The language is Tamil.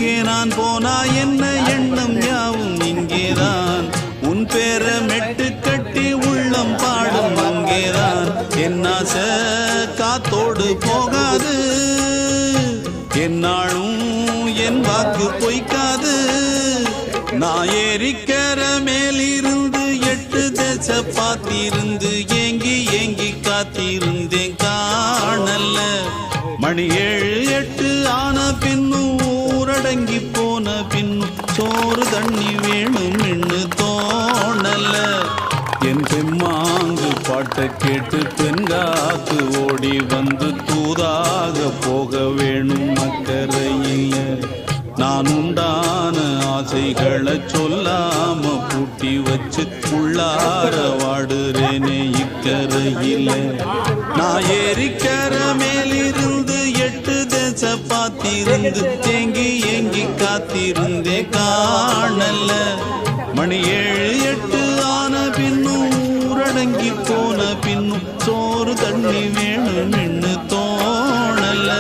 எங்கே நான் போனா என்ன எண்ணம் யாவும் இங்கேதான் உன் பேர மெட்டு கட்டி உள்ளம் பாடும் அங்கேதான் என் ஆசை காத்தோடு போகாது என்னாலும் என் வாக்கு பொய்க்காது நான் ஏறிக்கிற மேலிருந்து 8 தேச பார்த்திருந்து ஏங்கி ஏங்கி காத்திருந்தேன் காணல மணி 7 8 ஆன பின்னும் ஊரடங்கி போன பின்னும் சோறு தண்ணி வேணும் என்று தோணல என் பெம்மாங்கு பாட்டை கேட்டு பெண்காத்து ஓடி வந்து தூதாக போக வேணும் அக்கறையில் நான் உண்டான ஆசைகளை சொல்லாம பூட்டி வச்சு உள்ளார வாடுறேனே இக்கரையில் நான் ஏறிக்கிற மேலிருந்து 8 தேச பார்த்திருந்து ஏங்கி ஏங்கி காத்திருந்தே காணல மணி 7 8 ஆன பின்னும் ஊரடங்கி போன பின்னும் சோறு தண்ணி வேணும் என்று தோணல